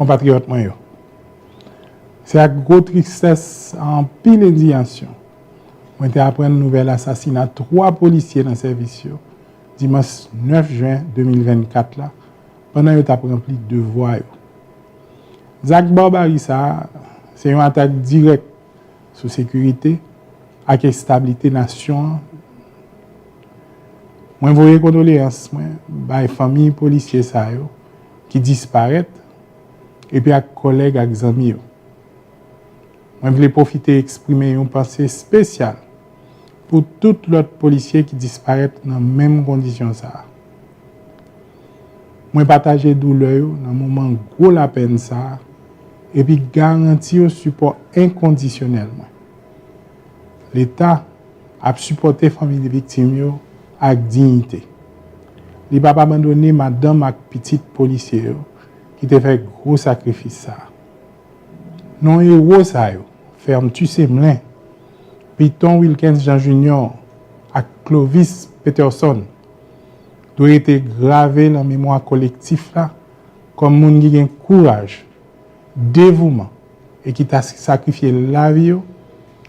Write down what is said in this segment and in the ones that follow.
compatriotes, c'est avec grosse tristesse, en pile indignation, on a appris une nouvelle assassinat de 3 policiers dans le service dimanche 9 juin 2024 là, pendant qu'ils ont rempli devoir. Zach Barbarissa, c'est une attaque directe sur la sécurité et la stabilité de la nation. Je voyais condoléances à la famille policier qui disparaissent et puis à collègues et amis. Je voulais profiter d'exprimer une pensée spéciale pour tous les autres policiers qui disparaissent dans les mêmes conditions. Je partage la douleur dans le moment où la peine et puis garantir un support inconditionnel. L'État a supporté la famille des victimes avec dignité. Il n'a pas abandonné madame et petite policier qui te fait gros sacrifice. Non héros Ferme-tu Semelin, Piton Wilkins Jean Junior et Clovis Peterson doit être gravé dans la mémoire collective comme moun qui a courage, dévouement et qui t'a sacrifié la vie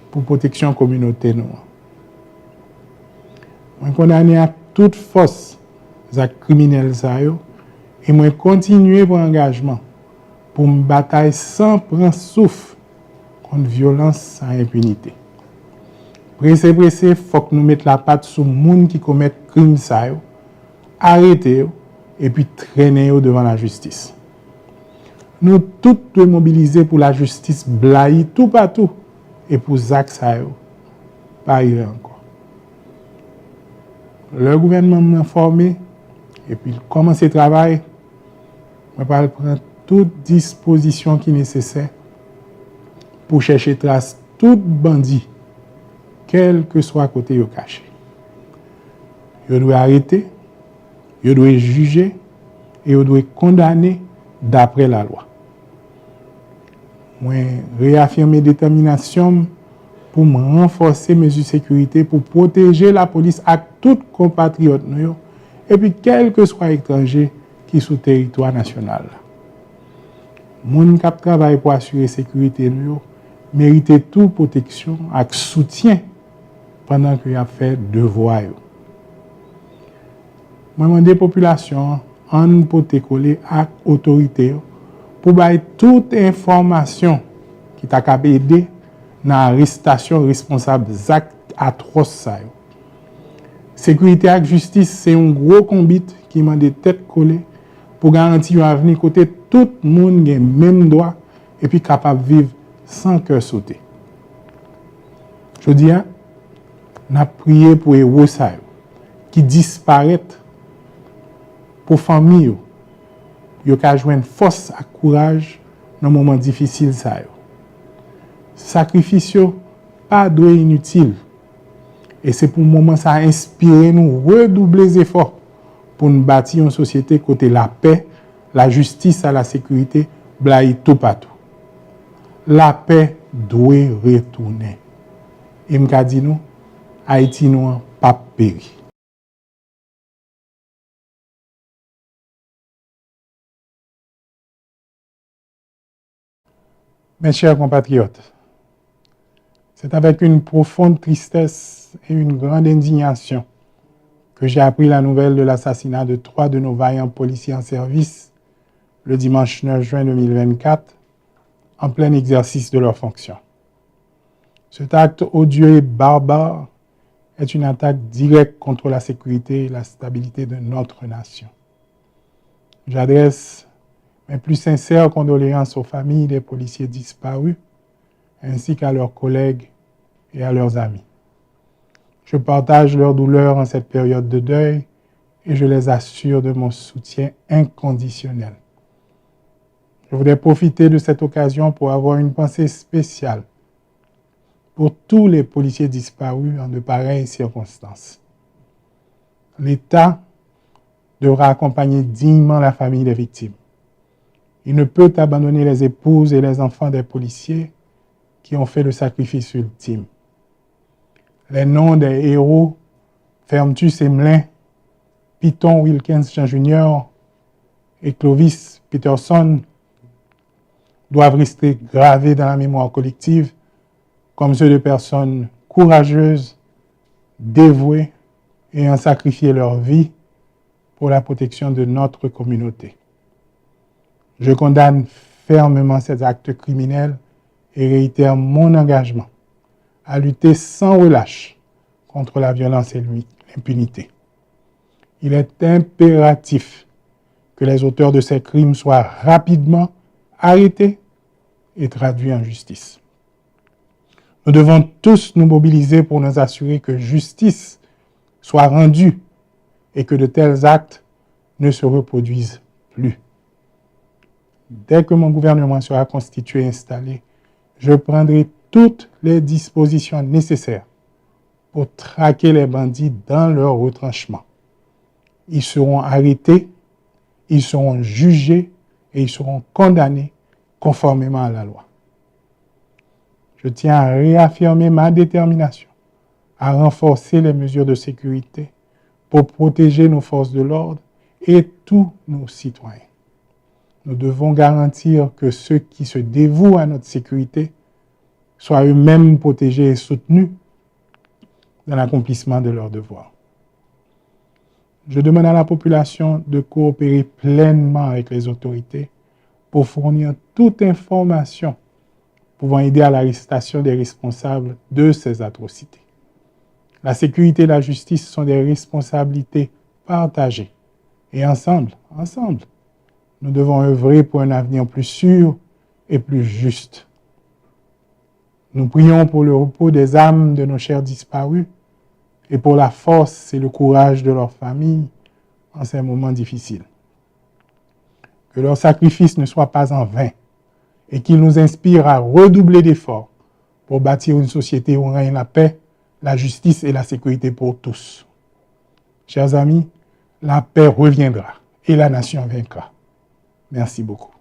pour protection de la communauté. Je condamne à toute force les criminels et je continue mon engagement pour me batailler sans prendre souffle contre violence sans impunité. Pressé, il faut que nous mettions la patte sur les gens qui commettent crimes, arrêter et puis traîner devant la justice. Nous tous devons mobiliser pour la justice blaye tout partout et pour Zach Sayo, pas arriver encore. Le gouvernement m'a informé et puis il commence le travail. Je vais prendre toute disposition qui est nécessaire pour chercher trace tout bandit, quel que soit côté yo caché. Yo doit arrêter, yo doit juger et yo doit condamner d'après la loi. Moi réaffirmer détermination pour me renforcer mes mesures de sécurité pour protéger la police à tout compatriote et puis quel que soit étranger qui est sur le territoire national. Moun qui travaille pour assurer la sécurité mérite toute protection et soutien pendant qu'il a fait devoir. Je demande à la population de protéger à l'autorité pour bailler toute information qui t'a aidé dans l'arrestation responsable des actes atroces. Sécurité et justice, c'est un gros combat qui m'a des têtes collées pour garantir un avenir côté tout le monde a même droit et puis capable de vivre sans cœur sauter. Je dis, on a prié pour les héros qui disparaissent pour les familles. Ils ont joindre force et courage dans les moments difficiles. Sacrifice pas doit inutile. Et c'est pour le moment ça inspire nous redoubler les efforts pour nous bâtir une société côté la paix, la justice et la sécurité, blaye tout partout. La paix doit retourner. Et m'ka dit nous, Haïti nous pas péri. Mes chers compatriotes, c'est avec une profonde tristesse et une grande indignation que j'ai appris la nouvelle de l'assassinat de 3 de nos vaillants policiers en service le dimanche 9 juin 2024, en plein exercice de leurs fonctions. Cet acte odieux et barbare est une attaque directe contre la sécurité et la stabilité de notre nation. J'adresse mes plus sincères condoléances aux familles des policiers disparus, ainsi qu'à leurs collègues et à leurs amis. Je partage leur douleur en cette période de deuil et je les assure de mon soutien inconditionnel. Je voudrais profiter de cette occasion pour avoir une pensée spéciale pour tous les policiers disparus en de pareilles circonstances. L'État devra accompagner dignement la famille des victimes. Il ne peut abandonner les épouses et les enfants des policiers qui ont fait le sacrifice ultime. Les noms des héros, Ferme-tu Semelin, Piton Wilkins Jean Junior et Clovis Peterson, doivent rester gravés dans la mémoire collective comme ceux de personnes courageuses, dévouées et ayant sacrifié leur vie pour la protection de notre communauté. Je condamne fermement ces actes criminels et réitère mon engagement à lutter sans relâche contre la violence et l'impunité. Il est impératif que les auteurs de ces crimes soient rapidement arrêtés et traduits en justice. Nous devons tous nous mobiliser pour nous assurer que justice soit rendue et que de tels actes ne se reproduisent plus. Dès que mon gouvernement sera constitué et installé, je prendrai toutes les dispositions nécessaires pour traquer les bandits dans leur retranchement. Ils seront arrêtés, ils seront jugés et ils seront condamnés conformément à la loi. Je tiens à réaffirmer ma détermination à renforcer les mesures de sécurité pour protéger nos forces de l'ordre et tous nos citoyens. Nous devons garantir que ceux qui se dévouent à notre sécurité soient eux-mêmes protégés et soutenus dans l'accomplissement de leurs devoirs. Je demande à la population de coopérer pleinement avec les autorités pour fournir toute information pouvant aider à l'arrestation des responsables de ces atrocités. La sécurité et la justice sont des responsabilités partagées. Et ensemble, nous devons œuvrer pour un avenir plus sûr et plus juste. Nous prions pour le repos des âmes de nos chers disparus et pour la force et le courage de leurs familles en ces moments difficiles. Que leur sacrifice ne soit pas en vain et qu'il nous inspire à redoubler d'efforts pour bâtir une société où règne la paix, la justice et la sécurité pour tous. Chers amis, la paix reviendra et la nation vaincra. Merci beaucoup.